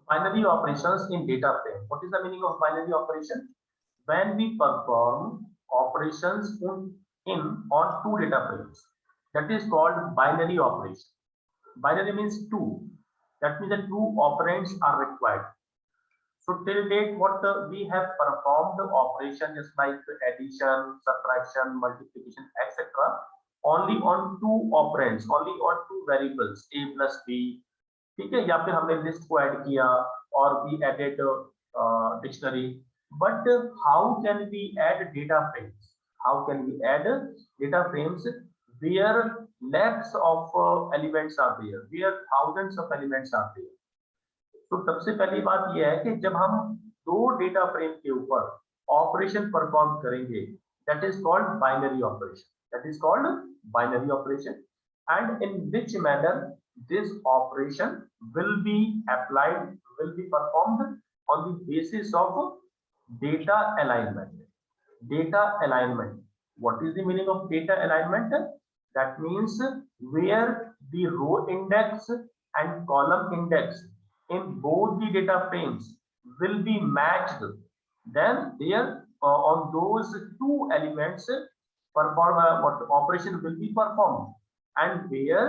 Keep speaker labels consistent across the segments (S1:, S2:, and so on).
S1: Binary operations in data frame. What is the meaning of binary operation? When we perform operations on two data frames, that is called binary operation. Binary means two. That means that two operands are required. So till date, what we have performed the operation is like addition, subtraction, multiplication, etc. only on two operands, only on two variables a plus b. ठीक है, या फिर हमने list को add किया और we added dictionary. But how can we add data frames? How can we add data frames where lakhs of elements are there, where thousands of elements are there? तो सबसे पहली बात यह है कि जब हम दो डेटा फ्रेम के ऊपर ऑपरेशन परफॉर्म करेंगे, that is called binary operation. That is called binary operation. And in which manner this operation will be applied, will be performed on the basis of data alignment. Data alignment. What is the meaning of data alignment? That means where the row index and column index in both the data frames will be matched. Then there on those two elements perform what operation will be performed, and where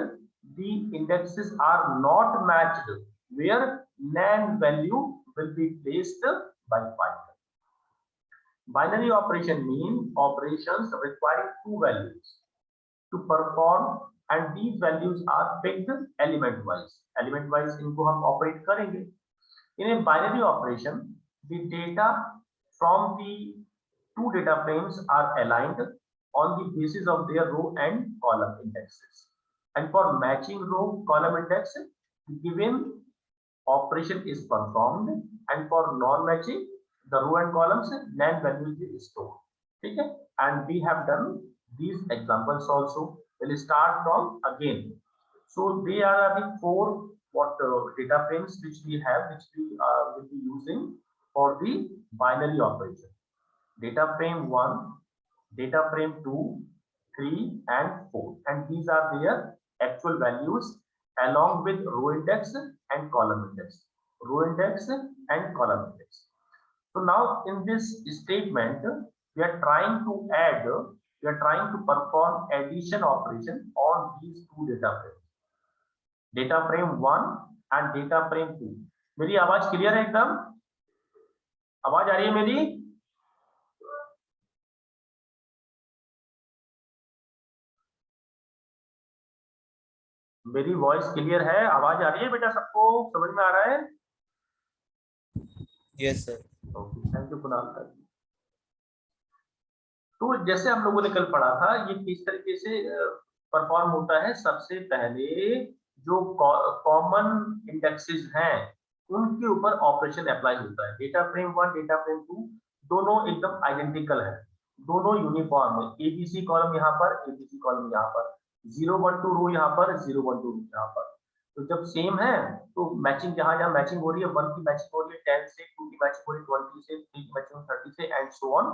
S1: the indexes are not matched, where NaN value will be placed by Python. Binary operation mean operations requiring two values to perform, and these values are picked element wise. Element wise इनको हम operate करेंगे. In a binary operation, the data from the two data frames are aligned on the basis of their row and column indexes. And for matching row column index, the given operation is performed, and for non-matching, the row and columns NaN value is stored. Okay, and we have done these examples also. We'll start from again. So they are the four data frames which we have, which we will be using for the binary operation. Data frame 1, data frame 2, 3, and 4, and these are their actual values along with row index and column index, row index and column index. So now in this statement we are trying to add, we are trying to perform addition operation on these two data frames, data frame 1 and data frame 2. मेरी आवाज clear है? एकदम आवाज आ रही है मेरी? मेरी voice clear है? आवाज आ रही है बेटा? सबको समझ में आ रहा है?
S2: Yes sir.
S1: Okay, thank you Kunal sir. तो जैसे हम लोगों ने कल पढ़ा था, ये किस तरीके से परफॉर्म होता है. सबसे पहले जो कॉमन इंडेक्सेस हैं उनके ऊपर ऑपरेशन अप्लाई होता है. डेटा फ्रेम 1, डेटा फ्रेम 2 दोनों एकदम आइडेंटिकल है, दोनों यूनिफॉर्म है. एबीसी कॉलम यहाँ पर, एबीसी कॉलम यहाँ पर, 0 1 2 रो यहाँ पर, 0 1 2 रो यहाँ पर. तो जब सेम है तो मैचिंग जहां जहां मैचिंग हो रही है, 1 की मैचिंग हो रही है 10 से, 2 की मैचिंग हो रही है 20 से, 3 की मैचिंग 30 से, एंड सो ऑन.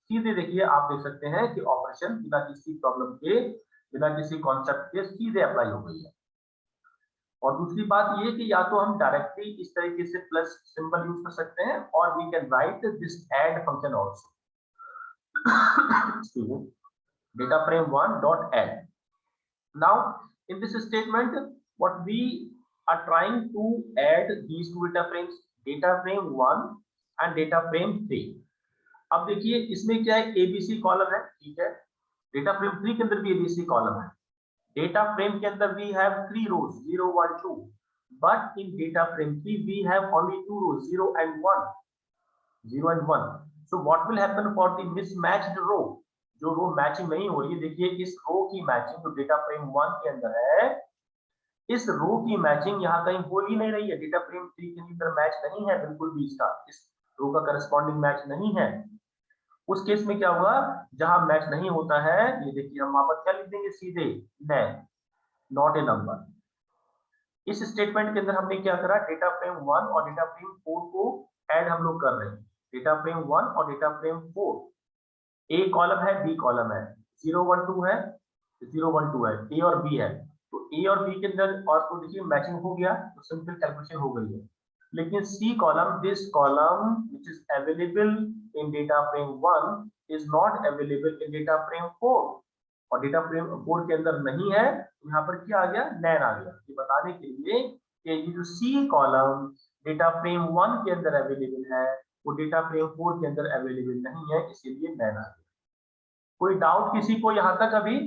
S1: सीधे देखिए, आप देख सकते हैं कि ऑपरेशन बिना किसी प्रॉब्लम के, बिना किसी कॉन्सेप्ट के सीधे अप्लाई हो गई है. और दूसरी बात ये कि या तो हम डायरेक्टली इस तरीके से प्लस सिंबल यूज कर सकते हैं, और we can write this add function also. Data frame 1 dot add. Now in this statement what we are trying to add these two data frames, data frame 1 and data frame 3. अब देखिए इसमें क्या है, ABC column है, ठीक है. Data frame 3 के अंदर भी ABC कॉलम है. डेटा फ्रेम के अंदर we have 3 rows 0 1 2, but in data frame 3 we have only 2 rows 0 and 1, 0 and 1. So what will happen for the mismatched row? जो रो मैचिंग नहीं हो रही है, देखिए इस रो की मैचिंग जो डेटा फ्रेम 1 के अंदर है, इस रो की मैचिंग यहाँ कहीं हो ही नहीं रही है. डेटा फ्रेम 3 के अंदर मैच नहीं है बिल्कुल भी, इसका इस रो का करस्पॉन्डिंग मैच नहीं है. उस केस में क्या होगा, जहां मैच नहीं होता है, ये देखिए हम वहां पर क्या लिख देंगे, सीधे NaN, नॉट ए नंबर. इस स्टेटमेंट के अंदर हमने क्या करा, डेटा फ्रेम 1 और डेटा फ्रेम 4 को ऐड हम लोग कर रहे हैं. डेटा फ्रेम 1 और डेटा फ्रेम 4, ए कॉलम है, बी कॉलम है, 0 1 2 है, 0 1 2 है, ए और बी है. तो ए और बी के अंदर और को देखिए मैचिंग हो गया, तो सिंपल कैलकुलेशन हो गई है. लेकिन C column, this column which is available in data frame 1 is not available in data frame 4, और डेटा फ्रेम 4 के अंदर नहीं है, तो यहाँ पर क्या आ गया, नैन आ गया। ये बताने के लिए कि ये जो सी कॉलम डेटा फ्रेम 1 के अंदर अवेलेबल है वो डेटा फ्रेम 4 के अंदर अवेलेबल नहीं है, इसीलिए नैन आ गया। कोई डाउट किसी को यहाँ तक अभी?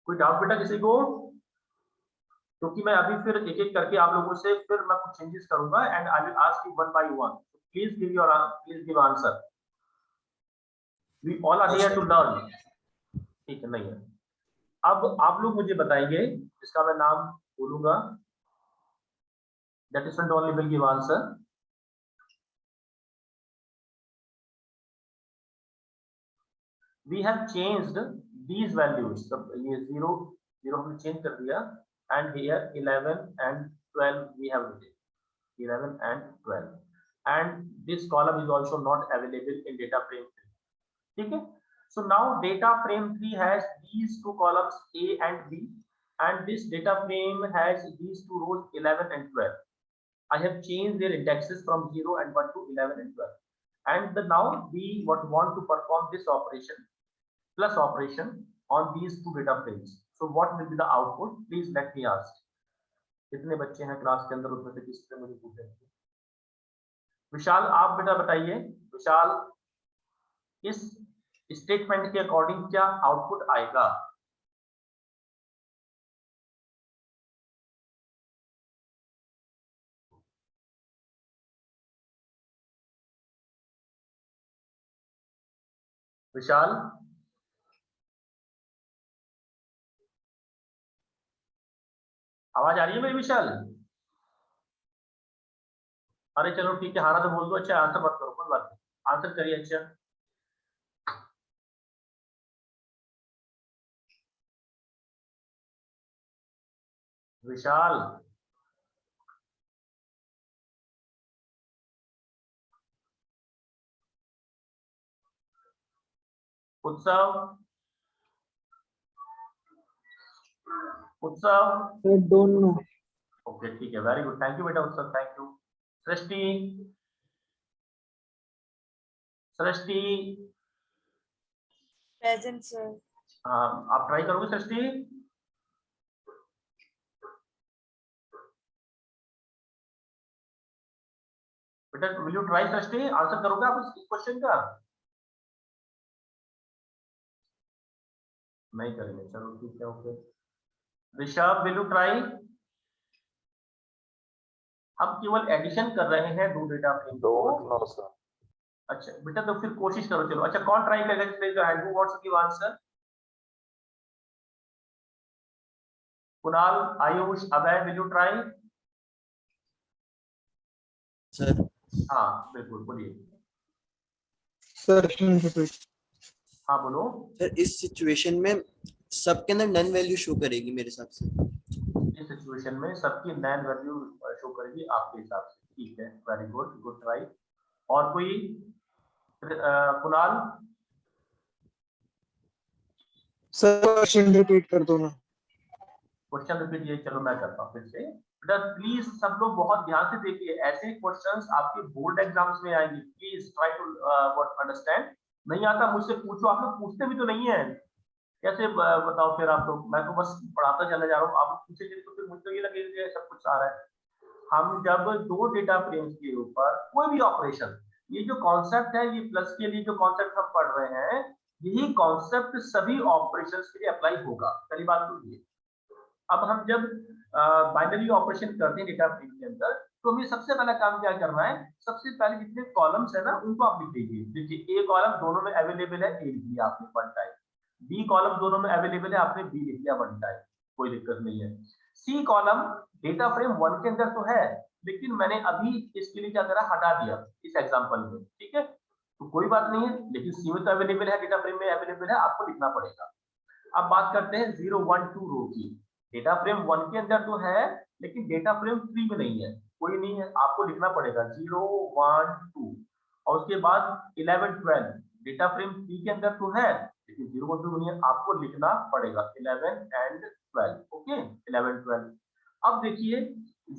S1: कोई डाउट बेटा किसी को? क्योंकि मैं अभी फिर एक एक करके आप लोगों से फिर मैं कुछ चेंजेस करूंगा and I will ask you one by one, please give answer, we all are here to learn. ठीक है, नहीं है। अब आप लोग मुझे बताएंगे, जिसका मैं नाम बोलूंगा, that student only will give answer. We have changed these values, ये 0 0 हमने चेंज कर दिया, and here 11 and 12 we have written, 11 and 12, and this column is also not available in data frame 3. ठीक है, so now data frame 3 has these two columns A and B, and this data frame has these two rows 11 and 12. I have changed their indexes from 0 and 1 to 11 and 12, and now we want to perform this operation, plus operation, on these two data frames. So what will be the output? Please let me ask. कितने बच्चे हैं class के अंदर, उसमें से किसी से मुझे पूछे? विशाल, आप बेटा बताइए, विशाल, इस स्टेटमेंट के अकॉर्डिंग क्या आउटपुट आएगा? विशाल, आवाज आ रही है मेरी विशाल? अरे चलो ठीक है, हारा तो बोल दो, अच्छा आंसर मत करो, कोई बात नहीं, आंसर करिए। अच्छा विशाल, उत्सव, उत्सव,
S2: I don't know.
S1: ओके ठीक है, वेरी गुड, थैंक यू बेटा उत्सव, thank you. Srishti, Srishti,
S2: Present, sir.
S1: हाँ आप ट्राई करोगे सृष्टि? बेटा will you try Srishti, answer करोगे आप इस क्वेश्चन का? नहीं करेंगे, चलो ठीक है, okay. Rishabh, will you try? हम केवल एडिशन कर रहे हैं दो डेटा फ्रेम को।
S3: Don't know, sir.
S1: अच्छा बेटा, तो फिर कोशिश करो, चलो। अच्छा कौन ट्राई करेगा? Please hand, who wants to give answer? Kunal, Ayush, Abhay, will you try?
S4: Sir
S1: हाँ बिल्कुल, बोलिए।
S2: Sir, can you repeat?
S1: हाँ बोलो।
S4: सर इस सिचुएशन में सबके अंदर नन वैल्यू शो करेगी मेरे हिसाब से।
S1: इस सिचुएशन में सबकी नैन वैल्यू शो करेगी आपके हिसाब से, ठीक है, वेरी गुड, गुड ट्राई। और कोई? कुणाल,
S2: Sir, question repeat कर दो ना।
S1: क्वेश्चन रिपीट, ये चलो मैं करता हूँ फिर से। बेटा प्लीज सब लोग बहुत ध्यान से देखिए, ऐसे क्वेश्चंस आपके बोर्ड एग्जाम्स में आएंगे, प्लीज ट्राई टू अंडरस्टैंड। नहीं आता मुझसे पूछो, आप लोग पूछते भी तो नहीं है, कैसे बताओ फिर आप लोग? मैं तो बस पढ़ाता चला जा रहा हूँ, आप लोग पूछेंगे तो फिर मुझे तो ये लगेगा सब कुछ आ रहा है। हम जब दो डेटा फ्रेम्स के ऊपर कोई भी ऑपरेशन, ये जो कॉन्सेप्ट है, ये प्लस के लिए जो कॉन्सेप्ट हम पढ़ रहे हैं, यही कॉन्सेप्ट सभी ऑपरेशंस के लिए अप्लाई होगा। पहली बात तो ये। अब हम जब बाइनरी ऑपरेशन करते हैं डेटा फ्रेम के अंदर, तो हमें सबसे पहला काम क्या करना है? सबसे पहले जितने कॉलम्स है ना, उनको आप लिख लीजिए। देखिए ए कॉलम दोनों में अवेलेबल है, ए लिख लिया आपने वन टाइम। बी कॉलम दोनों में अवेलेबल है, आपने बी लिख लिया वन टाइम, कोई दिक्कत नहीं है। सी कॉलम डेटा फ्रेम 1 के अंदर तो है, लेकिन मैंने अभी इसके लिए क्या करा, हटा दिया इस एग्जांपल में, ठीक है, तो कोई बात नहीं है, लेकिन सी में तो अवेलेबल है, डेटा फ्रेम में अवेलेबल है, आपको लिखना पड़ेगा। अब बात करते हैं 0 1 2 रो की। डेटा फ्रेम 1 के अंदर तो है, लेकिन डेटा फ्रेम 3 में नहीं है, कोई नहीं है, आपको लिखना पड़ेगा 0 1 2, और उसके बाद 11 12 डेटा फ्रेम 3 के अंदर तो है, लेकिन 0 1 2 नहीं है, आपको लिखना पड़ेगा 11 एंड 12। ओके 11 12। अब देखिए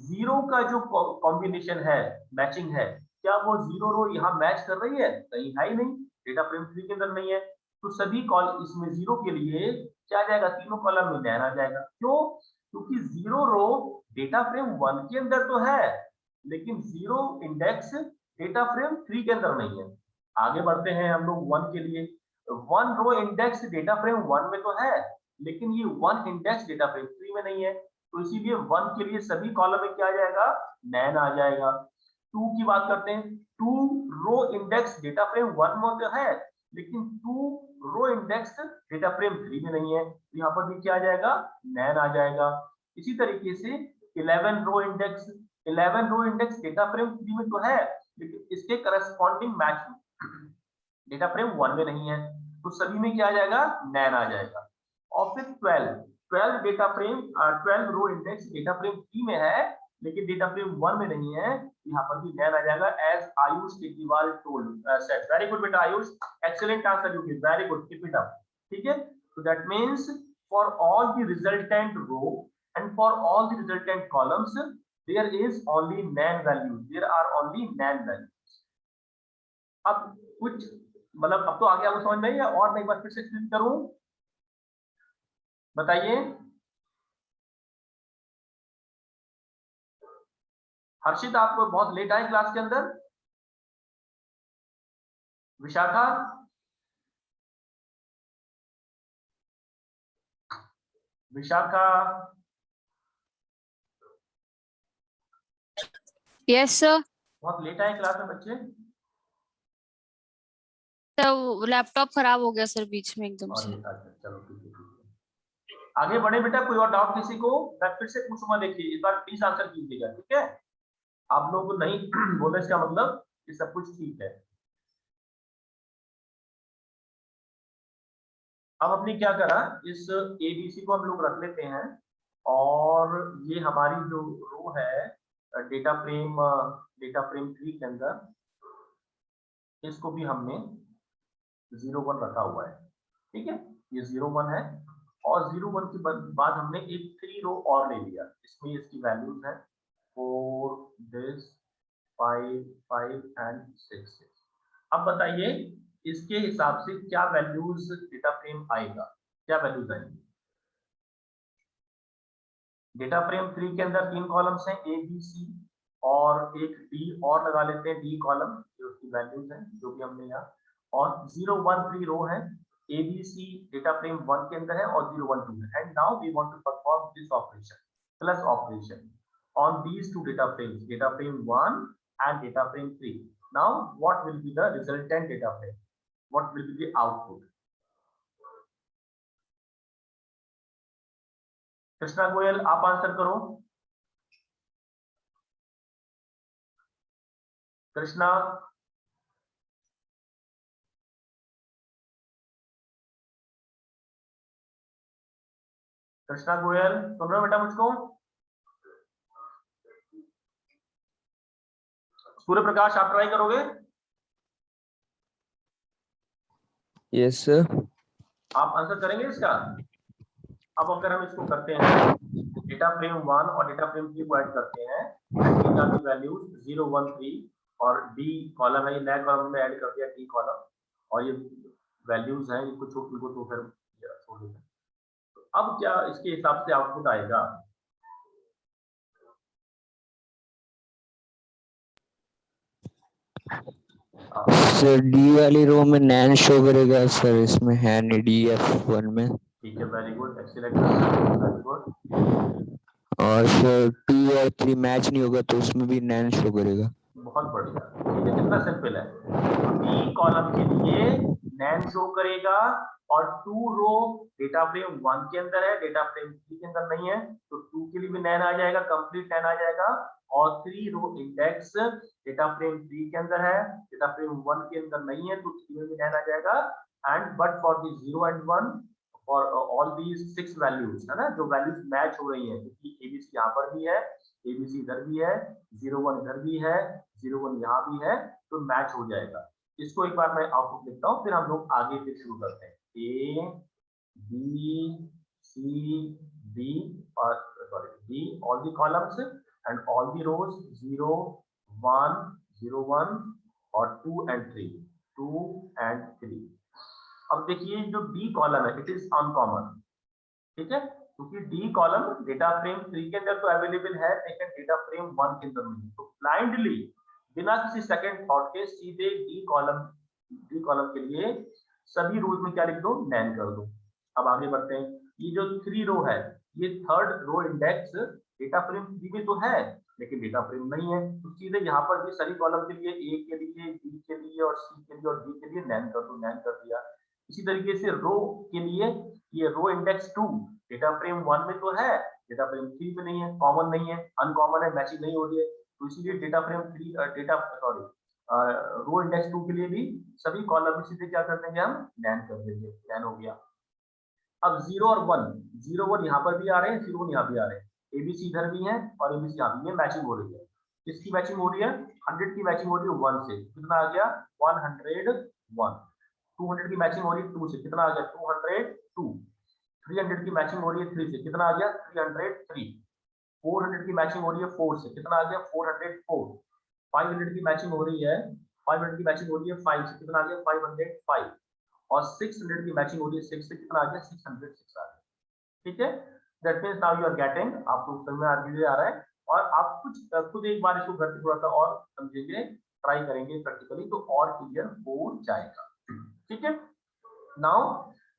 S1: 0 का जो कॉम्बिनेशन है, मैचिंग है, क्या वो 0 रो यहाँ मैच कर रही है? कहीं है ही नहीं, डेटा फ्रेम 3 के अंदर नहीं है। तो सभी कॉल इसमें 0 के लिए क्या आ जाएगा, तीनों कॉलम में नैन आ जाएगा। क्यों? क्योंकि 0 रो डेटा फ्रेम 1 के अंदर तो है, लेकिन 0 इंडेक्स डेटा फ्रेम 3 के अंदर नहीं है। आगे बढ़ते हैं हम लोग 1 के लिए। 1 रो इंडेक्स डेटा फ्रेम 1 में तो है, लेकिन ये 1 इंडेक्स डेटा फ्रेम 3 में नहीं है। तो इसीलिए 1 के लिए सभी कॉलम में क्या आ जाएगा, नैन आ जाएगा। 2 की बात करते हैं। 2 रो इंडेक्स डेटा फ्रेम 1 में तो है, लेकिन 2 रो इंडेक्स डेटा फ्रेम 3 में नहीं है। तो यहाँ पर भी क्या आ जाएगा, नैन आ जाएगा। इसी तरीके से 11 रो इंडेक्स डेटा फ्रेम 3 में तो है, लेकिन इसके करस्पॉन्डिंग मैच डेटा फ्रेम 1 में नहीं है। तो सभी में क्या आ जाएगा, नैन आ जाएगा। और फिर 12 डेटा फ्रेम 12 रो इंडेक्स डेटा फ्रेम 3 में है, लेकिन डेटा फ्रेम 1 में नहीं है। यहाँ पर भी नैन आ जाएगा, as Ayush Tekiwal told said. Very good बेटा Ayush, excellent answer you give, very good, keep it up. ठीक है, so that means for all the resultant row and for all the resultant columns there is only nan values, there are only nan values। अब कुछ मतलब अब तो आगे आपको समझ में आई है, और मैं एक बार फिर से एक्सप्लेन करूं, बताइए। हर्षित आप बहुत लेट आए क्लास के अंदर। Vishakha, Vishakha,
S3: yes sir.
S1: बहुत लेट आए क्लास में बच्चे।
S3: तो लैपटॉप खराब हो गया सर बीच में एकदम से।
S1: अच्छा चलो ठीक है, आगे बढ़े बेटा। कोई और डाउट किसी को? मैं फिर से पूछूंगा, देखिए इस बार प्लीज आंसर कीजिएगा, ठीक है? आप लोगों को नहीं बोलने का मतलब कि सब कुछ ठीक है। अब हमने क्या करा, इस एबीसी को हम लोग रख लेते हैं, और ये हमारी जो रो है डेटा फ्रेम 3 के अंदर, इसको भी हमने 01 रखा हुआ है। ठीक है, ये 01 है, और 01 के बाद हमने एक 3 रो और ले लिया। इसमें इसकी वैल्यूज है 4 दिस 5 5 एंड 6 6। अब बताइए इसके हिसाब से क्या वैल्यूज डेटा फ्रेम आएगा, क्या वैल्यूज आएंगी? डेटा फ्रेम 3 के अंदर 3 कॉलम्स हैं, ए बी सी, और एक डी और लगा लेते हैं, डी कॉलम, जो उसकी वैल्यूज हैं जो भी हमने यहाँ, और 0 1 3 रो है, A B C data frame 1 के अंदर है और 0 1 2 है। And now we want to perform this operation, plus operation on these two data frames, data frame 1 and data frame 3. Now what will be the resultant data frame, what will be the output? Krishna Goyal आप answer करो। कृष्णा, कृष्णा गोयल सुन रहे हो बेटा मुझको? सूर्य प्रकाश आप try करोगे?
S2: Yes sir.
S1: आप answer करेंगे इसका? अब अगर हम इसको करते हैं, डेटा फ्रेम 1 और डेटा फ्रेम 3 को ऐड करते हैं, वैल्यूज 0 1 3 और डी कॉलम है, नया कॉलम में ऐड कर दिया डी कॉलम, और ये वैल्यूज हैं, इनको तो फिर छोड़ देते हैं। तो अब क्या इसके हिसाब से आउटपुट आएगा?
S2: सर डी वाली रो में नैन शो करेगा सर, इसमें है नहीं DF1 में। ठीक
S1: है, very good, excellent, very good.
S2: और सर 2 और 3 मैच नहीं होगा तो उसमें भी नैन शो करेगा।
S1: बहुत बढ़िया, ठीक है, कितना सिंपल है। डी कॉलम के लिए नैन शो करेगा, और 2 रो डेटा फ्रेम 1 के अंदर है, डेटा फ्रेम 3 के अंदर नहीं है, तो 2 के लिए भी नैन आ जाएगा, कंप्लीट नैन आ जाएगा। और 3 रो इंडेक्स डेटा फ्रेम 3 के अंदर है, डेटा फ्रेम 1 के अंदर नहीं है, तो 3 में भी नैन आ जाएगा। And but for the 0 and 1 for all these 6 values, है ना, जो वैल्यूज मैच हो रही है, क्योंकि एबीसी यहाँ पर भी है, एबीसी इधर भी है, 0 1 इधर भी है, 0 1 यहाँ भी है, तो मैच हो जाएगा। इसको एक बार मैं आउटपुट लिखता हूँ, फिर हम लोग आगे फिर शुरू करते हैं। A, B, C, D, or sorry, D, all the columns and all the rows 0, 1, 0, 1 और 2 and 3, 2 and 3. अब देखिए जो D कॉलम है इट इज अनकॉमन, ठीक है, क्योंकि D कॉलम डेटा फ्रेम 3 के अंदर तो अवेलेबल है लेकिन डेटा फ्रेम 1 के अंदर नहीं. तो ब्लाइंडली बिना किसी सेकंड थॉट के सीधे D कॉलम के लिए सभी रोज में क्या लिख दो, नैन कर दो. अब आगे बढ़ते हैं. ये जो 3 रो है ये third row index data frame 3 में तो है लेकिन डेटा फ्रेम नहीं है, तो सीधे यहाँ पर भी सभी कॉलम के लिए A के लिए, B के लिए और C के लिए और D के लिए नैन कर दो, नैन कर दिया. इसी तरीके से रो के लिए ये रो इंडेक्स 2 डेटा फ्रेम 1 में तो है, डेटा फ्रेम 3 में नहीं है, कॉमन नहीं है, अनकॉमन है, मैचिंग नहीं हो रही है, तो इसीलिए डेटा फ्रेम 3 रो इंडेक्स 2 के लिए भी सभी कॉलम सीधे क्या कर देंगे, हम नैन कर देंगे, नैन हो गया. अब 0 और 1, 0 1 यहाँ पर भी आ रहे हैं, 0 1 यहाँ भी आ रहे हैं, ABC इधर भी है और ABC यहाँ भी है, मैचिंग हो रही है. किसकी मैचिंग हो रही है, 100 की मैचिंग हो रही है 1 से, कितना आ गया 101. 200 की मैचिंग हो रही है 2 से, कितना आ गया 202. 300 की मैचिंग हो रही है 3 से, कितना आ गया 303. 400 की मैचिंग हो रही है 4 से, कितना आ गया 404. 500 की मैचिंग हो रही है 500 की मैचिंग हो रही है 5 से, कितना आ गया 505. और 600 की मैचिंग हो रही है 6 से, कितना आ गया 606 आ गया. ठीक है, that means now you are getting, आपको समझ में आ रहा है. और आप कुछ खुद एक बार इसको घर पे थोड़ा सा और समझेंगे, ट्राई करेंगे प्रैक्टिकली तो और क्लियर हो जाएगा. ठीक है, now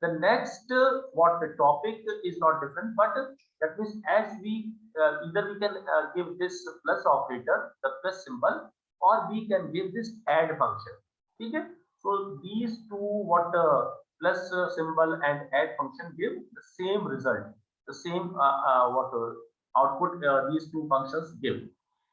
S1: the next what the topic is not different, but that means as we either we can give this plus operator, the plus symbol, or we can give this add function. ठीक है, so these two what plus symbol and add function give the same result, the same what output these two functions give.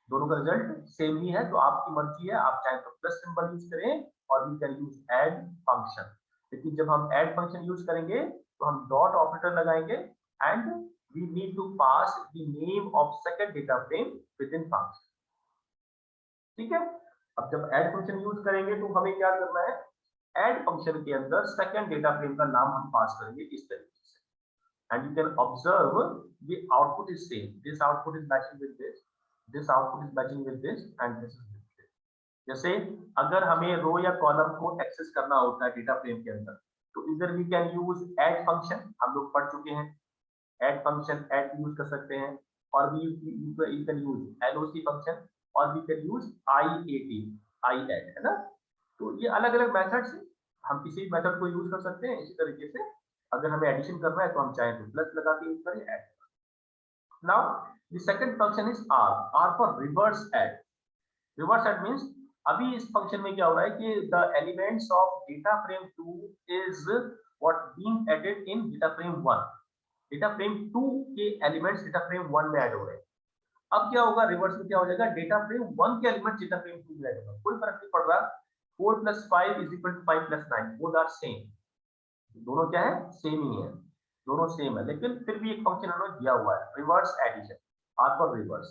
S1: दोनों का result same ही है, तो आपकी मर्जी है, आप चाहे तो प्लस सिंबल यूज करें और we can use add function. लेकिन जब हम ऐड फंक्शन यूज करेंगे तो हम डॉट ऑपरेटर लगाएंगे and we need to pass the name of second data frame within function. ठीक है, अब जब ऐड फंक्शन यूज करेंगे तो हमें क्या करना है, ऐड फंक्शन के अंदर सेकंड डेटा फ्रेम का नाम हम पास करेंगे इस तरीके से. And you can observe the output is same, this output is matching with this, this output is matching with this and this is with this. जैसे अगर हमें रो या कॉलम को एक्सेस करना होता है डेटा फ्रेम के अंदर तो इधर we can use add function, हम लोग पढ़ चुके हैं, ऐड फंक्शन ऐड यूज कर सकते हैं, और भी you can use LOC function और वी कैन यूज IAD है ना. तो ये अलग अलग मेथड्स हैं, हम किसी मेथड को यूज कर सकते हैं. इसी तरीके से अगर हमें एडिशन करना है तो हम चाहे तो प्लस लगा के यूज करें, add. Now the second function is R for reverse add. Reverse add means अभी इस फंक्शन में क्या हो रहा है कि the elements of data frame 2 is what being added in data frame 1. data frame 2 के elements data frame 1 में ऐड हो रहे हैं. अब क्या होगा रिवर्स में, क्या हो जाएगा data frame 1 के elements data frame 2 में ऐड होगा, कोई फर्क नहीं पड़ रहा. 4 + 5 = 5 + 9, both are same. दोनों क्या है, सेम ही है, दोनों सेम है, लेकिन फिर भी एक फंक्शन उन्होंने दिया हुआ है reverse addition, R for reverse,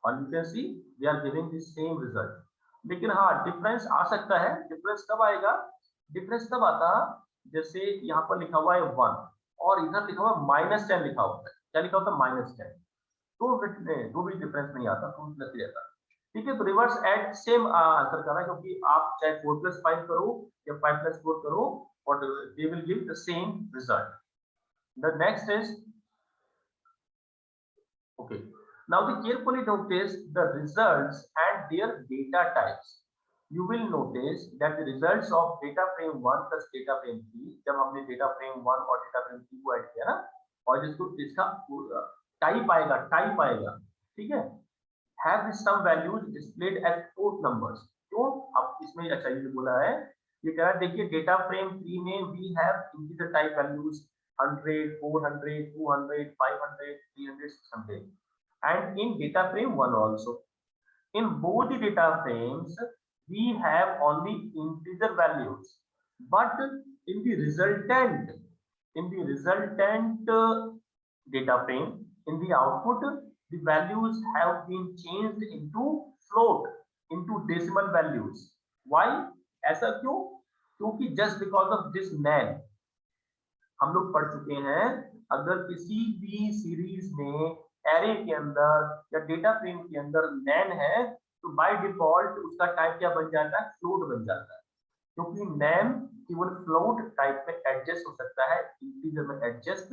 S1: और you can see they are giving the same result. लेकिन हाँ डिफरेंस आ सकता है. डिफरेंस कब आएगा, डिफरेंस तब आता जैसे यहाँ पर लिखा हुआ है 1 और इधर लिखा हुआ -10 लिखा होता है. क्या लिखा होता है -10, तो भी डिफरेंस नहीं आता, तो प्लस ही रहता. ठीक है, तो रिवर्स एड सेम आंसर करना है, क्योंकि आप चाहे 4 + 5 करो या 5 + 4 करो, और they will give the same result. The next is, okay, now the carefully notice the results and their data types. You will notice that the results of data frame 1 plus data frame 3, जब हमने data frame 1 और data frame 3 को add किया ना, और जिसको इसका type आएगा, ठीक है, have some values displayed as float numbers. तो अब इसमें अच्छा ये बोला है, ये कह रहा है देखिए डेटा फ्रेम 3 में we have integer type values 100, 400, 200, 500, 300, 600, and in data frame 1 also. In both the data frames, we have only integer values, but in the resultant data frame, in the output, the values have been changed into float, into decimal values. Why? ऐसा क्यों? क्योंकि just because of this nan, हम लोग पढ़ चुके हैं, अगर किसी भी सीरीज में एरे के अंदर या डेटा फ्रेम के अंदर नैन है तो बाय डिफॉल्ट उसका टाइप क्या बन जाता है, फ्लोट बन जाता है, क्योंकि नैन केवल फ्लोट टाइप में एडजस्ट हो सकता है, इंटीजर में एडजस्ट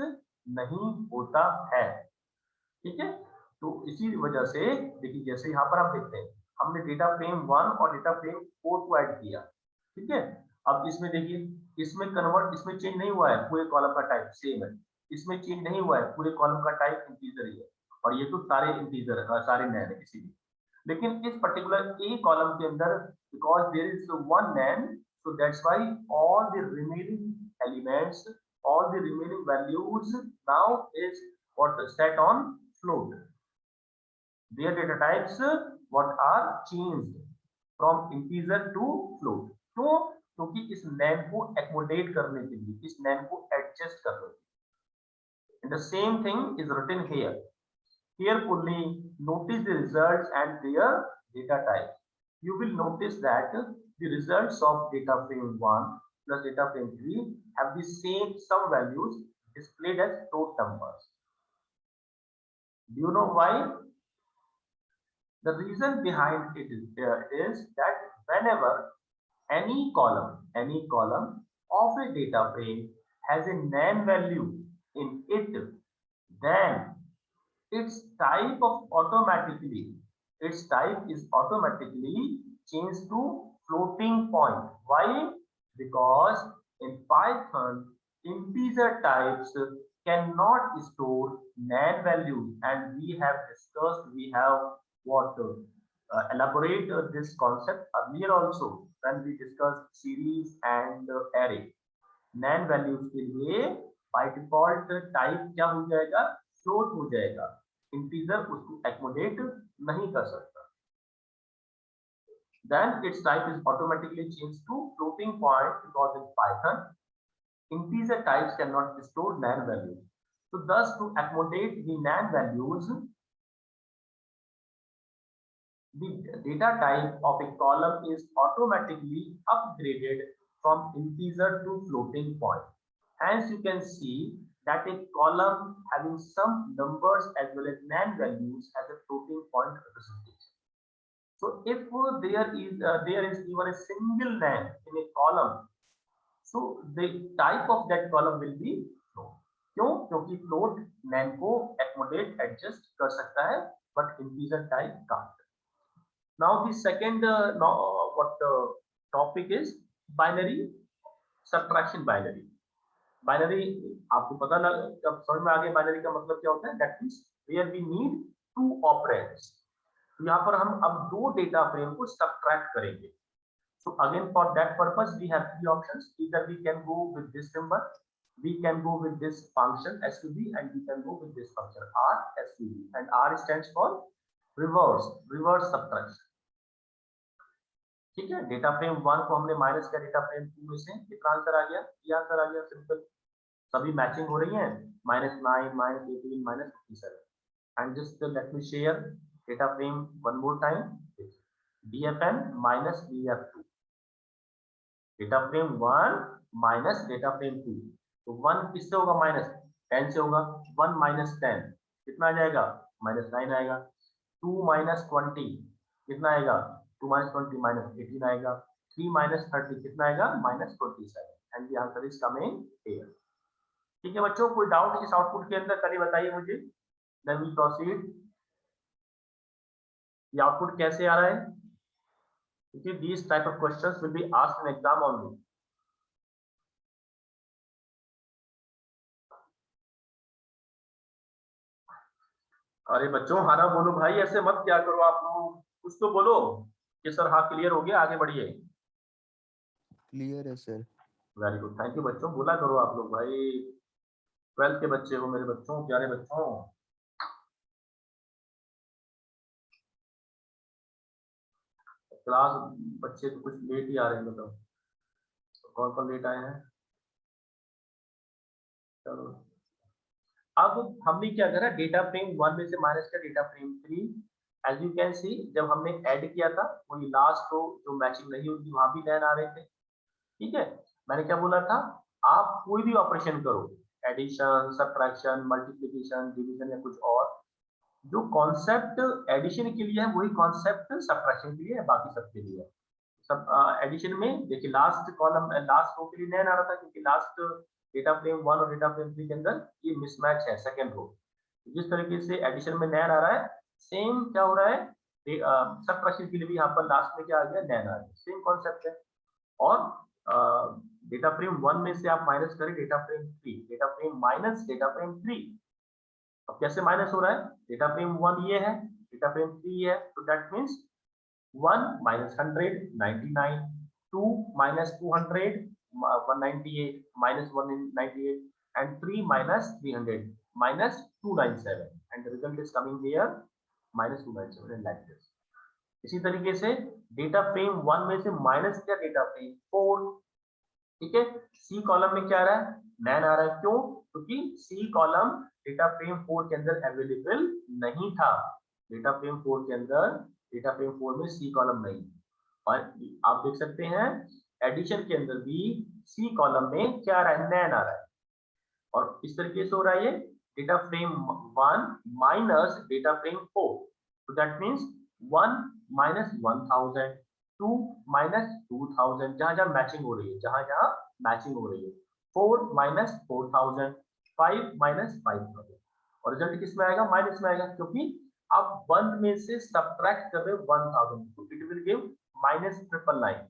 S1: नहीं होता है। ठीक है, तो इसी वजह से देखिए जैसे यहाँ पर हम देखते हैं, हमने डेटा फ्रेम 1 और डेटा फ्रेम 4 को ऐड किया। ठीक है, अब इसमें देखिए, इसमें कन्वर्ट, इसमें चेंज नहीं हुआ है, पूरे कॉलम का टाइप सेम है, इसमें चेंज नहीं हुआ है, पूरे कॉलम का टाइप इंटीजर ही है, और ये तो सारे इंटीजर है, सारे नैन है इसीलिए। लेकिन इस पर्टिकुलर ए कॉलम के अंदर because there is one NaN, so that's why all the remaining elements, all the remaining values now is what set on float. Their data types what are changed from integer to float. क्यों? क्योंकि इस नैन को accommodate करने के लिए, इस नैन को adjust करने के लिए। And the same thing is written here. Carefully notice the results and their data types. You will notice that the results of data frame 1 plus data frame 3 have the same sum values displayed as float numbers. Do you know why? The reason behind it is that whenever any column of a data frame has a nan value in it, then its type is automatically changed to floating point. Why? Because in Python, integer types cannot store nan values, and we have elaborate this concept earlier also when we discussed series and array. nan values के लिए by default type क्या हो जाएगा, float हो जाएगा, integer उसको accommodate नहीं कर सकता। Then its type is automatically changed to floating point because in Python integer types cannot store nan values. So thus to accommodate the nan values, the data type of a column is automatically upgraded from integer to floating point. Hence you can see that a column having some numbers as well as nan values has a floating point representation. So if there is even a single nan in a column, so the type of that column will be float. क्यों? क्योंकि float nan को accommodate adjust कर सकता है, but integer type can't. Now the second topic is binary subtraction. Binary आपको पता लग, जब समझ में आ गया binary का मतलब क्या होता है, that means where we need two operands. तो यहाँ पर हम अब दो डेटा फ्रेम को subtract करेंगे. So again for that purpose we have three options. Either we can go with this symbol, we can go with this function SUB, and we can go with this function RSUB, and R stands for reverse subtraction. ठीक है, data frame 1 को हमने minus किया data frame 2 में से, कितना answer आ गया, ये आंसर आ गया सिंपल, सभी मैचिंग हो रही हैं, -9 -18 -57. And just let me share data frame one more time, DFN minus DF2, data frame 1 minus data frame 2, तो 1 किससे होगा, माइनस 10 से होगा, 1 माइनस 10 कितना आ जाएगा, -9 आएगा, 2 माइनस 20 कितना आएगा, 2 minus 20 minus 18 आएगा, 3 minus 30 कितना आएगा, -27, and the answer is coming here. ठीक है बच्चों, कोई डाउट इस आउटपुट के अंदर, कल बताइए मुझे, देन वी प्रोसीड। ये आउटपुट कैसे आ रहा है, क्योंकि these type of questions will be asked in exam only. अरे बच्चों हाँ ना बोलो भाई, ऐसे मत क्या करो आप लोग, कुछ तो बोलो कि सर हाँ क्लियर हो गया, आगे बढ़िए।
S2: क्लियर है sir.
S1: Very good, thank you बच्चों, बोला करो आप लोग भाई, 12th के बच्चे हो मेरे बच्चों, प्यारे बच्चों। क्लास बच्चे तो कुछ लेट ही आ रहे हैं, मतलब कौन कौन लेट आए हैं। चलो अब हमने क्या करा, डेटा फ्रेम 1 में से माइनस किया data frame 3। As you can see, जब हमने ऐड किया था वही लास्ट रो जो मैचिंग नहीं होती वहां भी नैन आ रहे थे। ठीक है, मैंने क्या बोला था, आप कोई भी ऑपरेशन करो, एडिशन, सब्ट्रैक्शन, मल्टीप्लिकेशन, डिवीजन या कुछ और, जो कॉन्सेप्ट एडिशन के लिए है वही कॉन्सेप्ट सब्ट्रैक्शन के लिए है, बाकी सबके लिए है। सब एडिशन में देखिए लास्ट कॉलम लास्ट रो के लिए नया आ रहा था क्योंकि लास्ट डेटा फ्रेम 1 और डेटा फ्रेम 3 के अंदर ये मिसमैच है सेकंड रो। जिस तरीके से एडिशन में नया आ रहा है, सेम क्या हो रहा है सब्ट्रैक्शन के लिए भी यहाँ पर लास्ट में क्या आ गया, नया आ गया, सेम कॉन्सेप्ट है। और डेटा फ्रेम 1 में से आप माइनस करें data frame 3, data frame minus data frame 3। अब कैसे माइनस हो रहा है, डेटा फ्रेम 1 ये है, डेटा फ्रेम 3 ये है, तो that means 1 minus 100 99, 2 minus 200 198 minus 198, and 3 minus 300 minus 297, and the result is coming here minus 297 and like this। इसी तरीके से डेटा फ्रेम 1 में से माइनस किया डेटा फ्रेम 4, ठीक है। सी कॉलम में क्या आ रहा है, नैन आ रहा है, क्यों, क्योंकि सी कॉलम डेटा फ्रेम 4 के अंदर अवेलेबल नहीं था। डेटा फ्रेम 4 के अंदर, डेटा फ्रेम 4 में सी कॉलम नहीं। और आप देख सकते हैं एडिशन के अंदर भी सी कॉलम में क्या आ रहा है, नैन आ रहा है। और इस तरीके से हो रहा है ये data frame 1 minus data frame 4, तो दैट मींस 1 माइनस 1000, 2 माइनस 2000, जहां जहां मैचिंग हो रही है, जहां जहां मैचिंग हो रही है, 4 माइनस 4000, 5 माइनस 5000, और रिजल्ट किस में आएगा, माइनस में आएगा, क्योंकि आप 1 में से सब्ट्रैक्ट कर रहे हो 1000, तो it will give minus 999,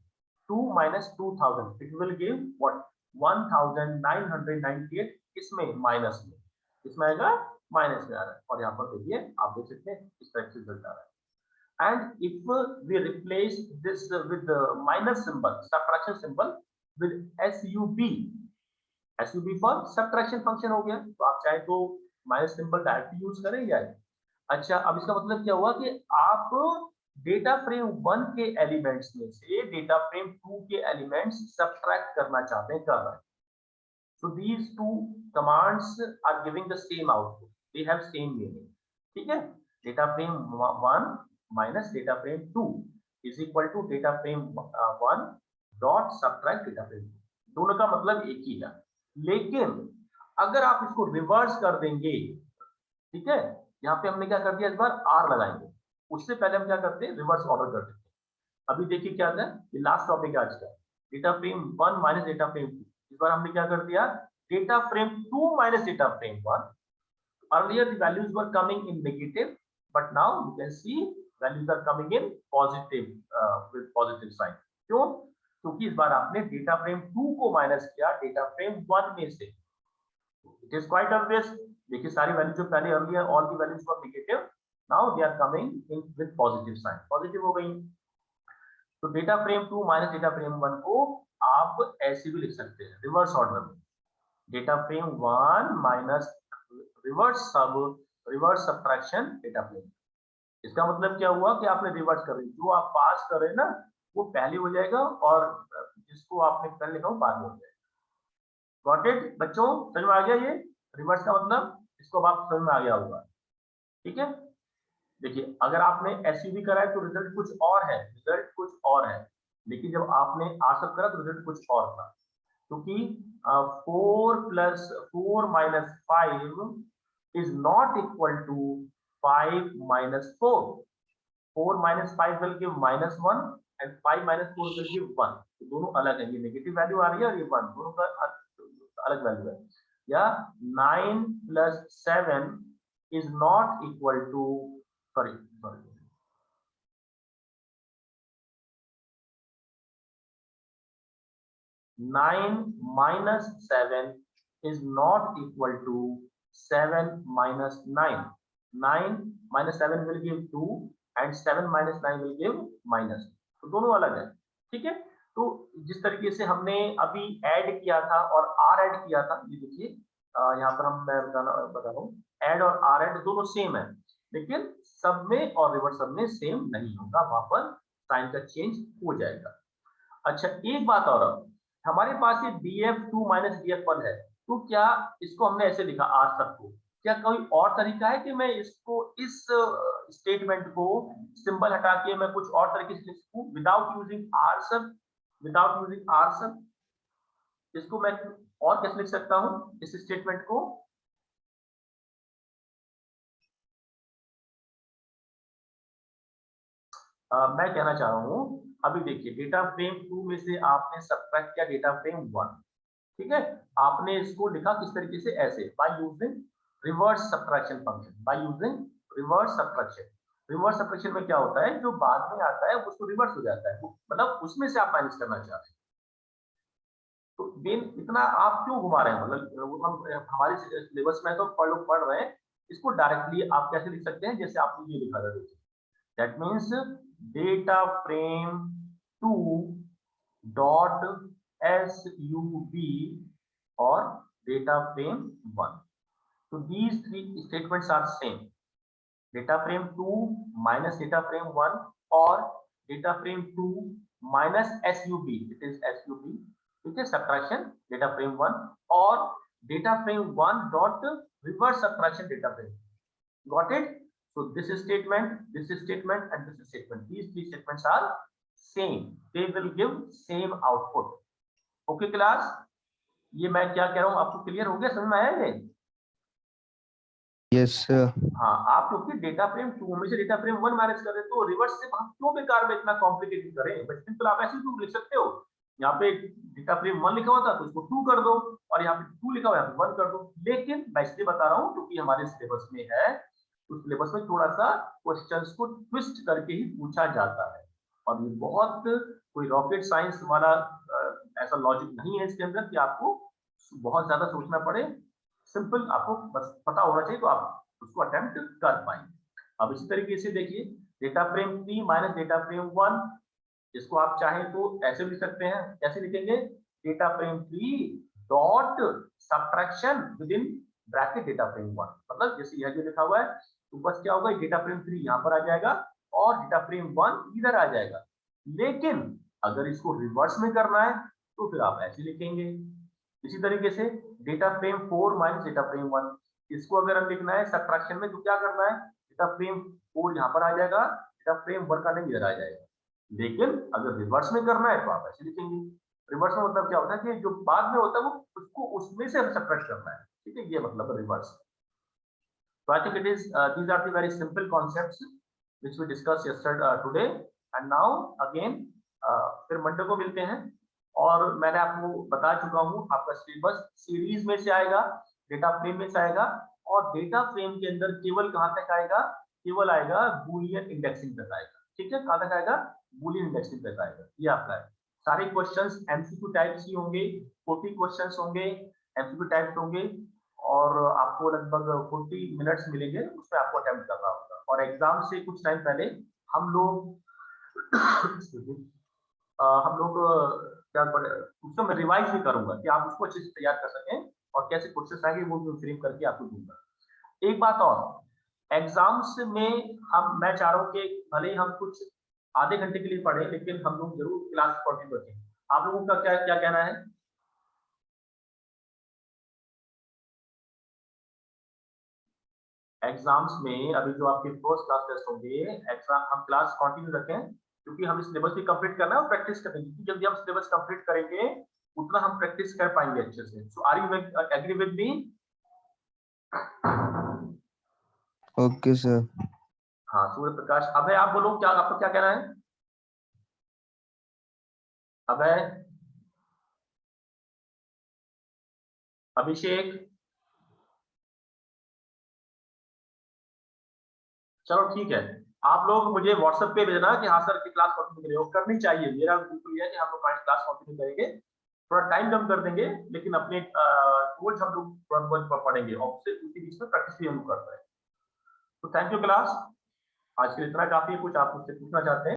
S1: 2 minus 2000, it will give what 1998, इसमें माइनस में, इसमें आएगा माइनस में आ रहा है। और यहाँ पर देखिए आप देख सकते हैं इस तरह से रिजल्ट आ रहा है। And if we replace this with the minus symbol, subtraction symbol, with SUB, SUB for subtraction function हो गया, तो आप चाहे तो माइनस सिंबल डायरेक्टली यूज करें या, अच्छा अब इसका मतलब क्या हुआ कि आप डेटा फ्रेम 1 के एलिमेंट्स में से डेटा फ्रेम 2 के एलिमेंट्स सब्ट्रैक्ट करना चाहते हैं, कर रहे हैं। So these two commands are giving the same output, they have same meaning, ठीक है। Data frame 1 minus data frame 2 is equal to data frame 1 dot subtract data frame 2, दोनों का मतलब एक ही है। लेकिन अगर आप इसको रिवर्स कर देंगे, ठीक है, यहाँ पे हमने क्या कर दिया, इस बार आर लगाएंगे, उससे पहले हम क्या करते हैं, रिवर्स ऑर्डर कर देते हैं। अभी देखिए क्या था, ये लास्ट टॉपिक आज का, data frame 1 minus data frame 2, इस बार हमने क्या कर दिया, data frame 2 minus data frame 1। earlier the values were coming in negative, but now you can see values are coming in positive with positive sign। क्यों, क्योंकि इस बार आपने डेटा फ्रेम 2 को माइनस किया डेटा फ्रेम 1 में से। इट इज क्वाइट ऑब्वियस, देखिए सारी वैल्यू जो पहले earlier all the values were negative, now they are coming in with positive sign, positive हो गई। तो data frame 2 minus data frame 1 को आप ऐसे भी लिख सकते हैं रिवर्स ऑर्डर में, data frame 1 minus reverse subtraction data frame. इसका मतलब क्या हुआ कि आपने रिवर्स कर रहे, जो आप पास कर रहे हैं ना वो पहले हो जाएगा और जिसको आपने पहले लिखा वो बाद में हो जाएगा। गॉट इट बच्चों, समझ में आ गया ये रिवर्स का मतलब, इसको आप समझ में आ गया होगा, ठीक है। देखिए अगर आपने एसयूवी करा है तो रिजल्ट कुछ और है, रिजल्ट कुछ और है, लेकिन जब आपने आसब करा तो रिजल्ट कुछ और था, क्योंकि 4 plus 4 minus 5 is not equal to 5 minus 4. 4 minus 5 will give -1 and 5 minus 4 will give 1. तो दोनों अलग है, ये नेगेटिव वैल्यू आ रही है और ये 1, दोनों का अलग वैल्यू है। या 9 plus 7 is not equal to sorry 9 minus 7 is not equal to 7 minus 9. 9 minus 7 will give 2 and 7 minus 9 will give minus, तो दोनों अलग है, ठीक है। तो जिस तरीके से हमने अभी ऐड किया था और आर ऐड किया था, ये देखिए यहाँ पर मैं बता रहा हूँ, ऐड और आर ऐड दोनों सेम है, लेकिन सब में और रिवर्स सब में सेम नहीं होगा, वहां पर साइन का चेंज हो जाएगा। अच्छा एक बात और, हमारे पास ये df2 माइनस df1 है, तो क्या इसको हमने ऐसे लिखा आर सबको, क्या कोई और तरीका है कि मैं इसको इस स्टेटमेंट को सिंबल हटा के मैं कुछ और तरीके से लिख सकूं विदाउट यूजिंग आर सब, विदाउट यूजिंग आर सब, इसको मैं और कैसे लिख सकता हूं इस स्टेटमेंट को? मैं कहना चाह रहा हूं, अभी देखिए डेटा फ्रेम 2 में से आपने सब्ट्रैक्ट किया डेटा फ्रेम 1, ठीक है। आपने इसको लिखा किस तरीके से? ऐसे, by using reverse subtraction function, by using reverse subtraction. Reverse subtraction में क्या होता है, जो बाद में आता है उसको रिवर्स हो जाता है, मतलब उसमें से आप माइनस करना चाहते हैं। तो बेन इतना आप क्यों घुमा रहे हैं? मतलब हम हमारे सिलेबस में तो पढ़ रहे हैं, इसको डायरेक्टली आप कैसे लिख सकते हैं जैसे आपने ये लिखा था, देखिए that means data frame 2 dot sub और data frame 1. So these three statements are same. Data frame 2 minus data frame 1 or data frame 2 minus sub. It is sub. ठीक है, subtraction data frame 1 और data frame 1 dot reverse subtraction data frame. Got it? So this statement, and this statement. These three statements are same. They will give same output. Okay class, ये मैं क्या कह रहा हूँ आपको क्लियर हो गया, समझ में आया ये?
S2: Yes sir.
S1: हाँ, आप क्योंकि डेटा फ्रेम 2 में से डेटा फ्रेम 1 मैनेज कर रहे तो रिवर्स से हम क्यों बेकार में इतना कॉम्प्लिकेटेड करें? बट सिंपल आप ऐसे ही लिख सकते हो, यहाँ पे डेटा फ्रेम 1 लिखा हुआ था तो इसको 2 कर दो, और यहाँ पे 2 लिखा हुआ है 1 कर दो। लेकिन मैं इसलिए बता रहा हूँ क्योंकि हमारे सिलेबस में है, उस सिलेबस में थोड़ा सा क्वेश्चंस को ट्विस्ट करके ही पूछा जाता है, और ये बहुत कोई रॉकेट साइंस वाला ऐसा लॉजिक नहीं है इसके अंदर कि आपको बहुत ज्यादा सोचना पड़े। सिंपल आपको बस पता होना चाहिए तो आप उसको अटेम्प्ट कर पाएंगे। अब इसी तरीके से देखिए data frame 3 minus data frame 1, इसको आप चाहें तो ऐसे लिख सकते हैं। कैसे लिखेंगे? Data frame 3 dot subtraction with in bracket data frame 1, मतलब जैसे यह जो लिखा हुआ है तो बस क्या होगा, डेटा फ्रेम 3 यहाँ पर आ जाएगा और डेटा फ्रेम 1 इधर आ जाएगा। लेकिन अगर इसको रिवर्स में करना है तो फिर आप ऐसे लिखेंगे। इसी तरीके से data frame 4 minus data frame 1, इसको अगर हम लिखना है सब्ट्रैक्शन में तो क्या करना है, डेटा फ्रेम 4 यहाँ पर आ जाएगा, डेटा फ्रेम 1 का नहीं इधर आ जाएगा। लेकिन अगर रिवर्स में करना है तो आप ऐसे लिखेंगे। रिवर्स में मतलब क्या होता है कि जो बाद में होता है वो उसको उसमें से सब्ट्रैक्ट करना है, ठीक है, ये मतलब reverse. So I think it is these are the very simple concepts which we discussed yesterday today, and now again फिर मंडे को मिलते हैं। और मैंने आपको बता चुका हूँ आपका सिलेबस सीरीज में से आएगा, डेटा फ्रेम में से आएगा, और डेटा फ्रेम के अंदर केवल कहाँ तक आएगा, केवल आएगा बूलियन इंडेक्सिंग तक आएगा। ठीक है, कहाँ तक आएगा? बूलियन इंडेक्सिंग तक आएगा। ये आपका है। सारे क्वेश्चंस एमसीक्यू टाइप्स ही होंगे, 40 क्वेश्चंस होंगे, एमसीक्यू टाइप्स होंगे, और आपको लगभग 40 मिनट्स मिलेंगे, उसमें आपको अटेम्प्ट करना होगा। और एग्जाम से कुछ टाइम पहले हम लोग क्या उसको मैं रिवाइज भी करूंगा कि आप उसको अच्छे से तैयार कर सकें, और कैसे क्वेश्चंस आएंगे वो भी फ्रेम करके आपको दूंगा। एक बात और, एग्जाम्स में मैं चाह रहा हूँ कि भले ही हम कुछ आधे घंटे के लिए पढ़े, लेकिन हम लोग जरूर क्लास कंटिन्यू रखें। आप लोगों का क्या क्या कहना है? एग्जाम्स में अभी जो आपके फर्स्ट क्लास टेस्ट होंगे, एग्जाम हम क्लास कंटिन्यू रखें, क्योंकि हम सिलेबस भी कंप्लीट करना है और प्रैक्टिस करेंगे। क्योंकि जल्दी हम सिलेबस कंप्लीट करेंगे उतना हम प्रैक्टिस कर पाएंगे अच्छे से। So are you agree with me?
S2: Okay sir.
S1: हाँ, सूर्य प्रकाश, अभय आप बोलो, क्या आपको क्या कहना है? अभय, अभिषेक, चलो ठीक है, आप लोग मुझे व्हाट्सएप पे भेजना कि हाँ सर की क्लास कंटिन्यू करनी चाहिए। मेरा बिल्कुल ये है कि हम लोग क्लास कंटिन्यू करेंगे, थोड़ा टाइम कम कर देंगे, लेकिन अपने रोज हम लोग तुरंत पढ़ेंगे, और उससे उसी बीच में प्रैक्टिस भी हम करते हैं। तो थैंक यू क्लास, आज के लिए इतना काफी है। कुछ आप मुझसे पूछना चाहते हैं?